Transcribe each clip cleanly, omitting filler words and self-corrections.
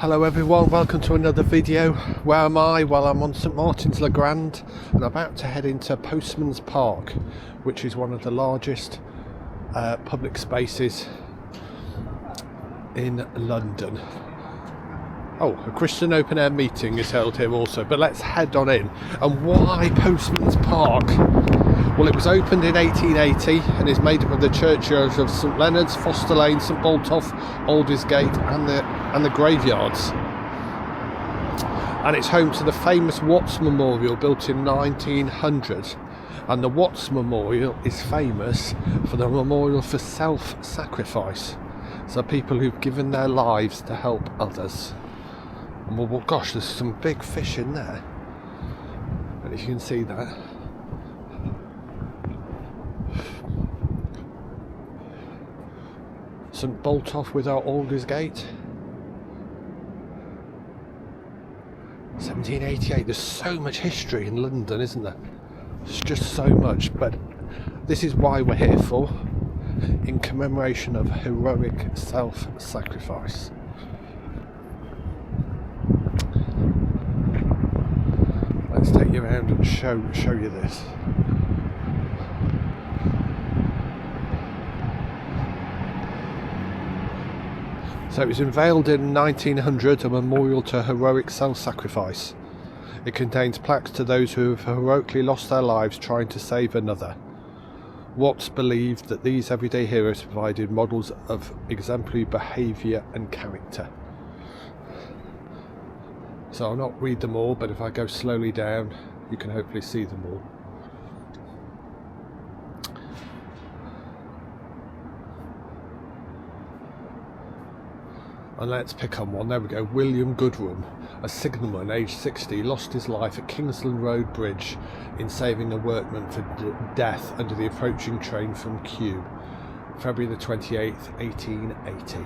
Hello everyone, welcome to another video. Where am I? Well, I'm on St Martin's Le Grand and I'm about to head into Postman's Park, which is one of the largest public spaces in London. Oh, a Christian open air meeting is held here also, but let's head on in. And why Postman's Park? Well, it was opened in 1880 and is made up of the churchyards of St Leonard's, Foster Lane, St Botolph, Aldersgate and the graveyards. And it's home to the famous Watts Memorial built in 1900. And the Watts Memorial is famous for the memorial for self-sacrifice. So people who've given their lives to help others. And well, gosh, there's some big fish in there. And if you can see that. St Botolph with our Aldersgate. 1788. There's so much history in London, isn't there? It's just so much, but this is why we're here for, in commemoration of heroic self-sacrifice. Let's take you around and show you this. So it was unveiled in 1900, a memorial to heroic self-sacrifice. It contains plaques to those who have heroically lost their lives trying to save another. Watts believed that these everyday heroes provided models of exemplary behaviour and character. So I'll not read them all, but if I go slowly down, you can hopefully see them all. And let's pick on one. There we go. William Goodrum, a signalman aged 60, lost his life at Kingsland Road Bridge in saving a workman for death under the approaching train from Kew, February the 28th, 1880.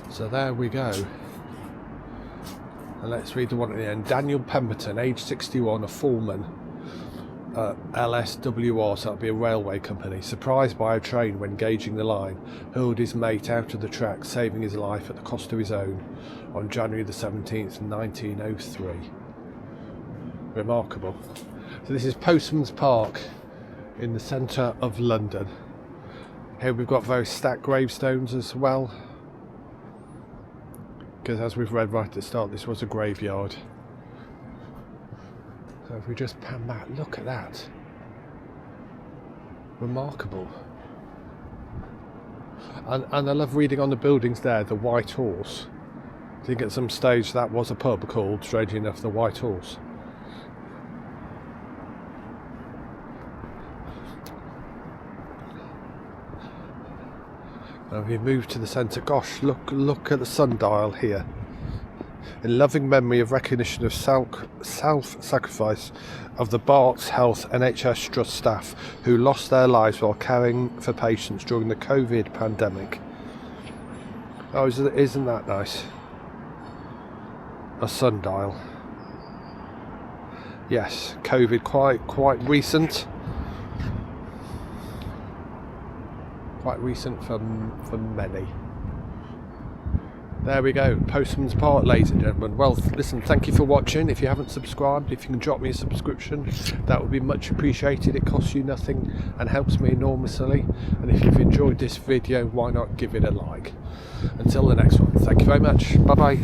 So there we go. And let's read the one at the end. Daniel Pemberton, age 61, a foreman at LSWR, so that'll be a railway company, surprised by a train when gauging the line, hurled his mate out of the track, saving his life at the cost of his own on January the 17th, 1903. Remarkable. So this is Postman's Park in the centre of London. Here we've got very stacked gravestones as well, because as we've read right at the start, this was a graveyard. So if we just pan back, look at that. Remarkable. And I love reading on the buildings there, the White Horse. I think at some stage that was a pub called, strangely enough, the White Horse. And we move to the centre. Gosh, look at the sundial here. In loving memory of recognition of self-sacrifice of the Barts Health NHS Trust staff who lost their lives while caring for patients during the COVID pandemic. Oh, isn't that nice? A sundial. Yes, COVID quite recent. Quite recent for many. There we go, Postman's Park, ladies and gentlemen. Well, listen, thank you for watching. If you haven't subscribed, if you can drop me a subscription, that would be much appreciated. It costs you nothing and helps me enormously. And if you've enjoyed this video, why not give it a like? Until the next one, thank you very much. Bye bye.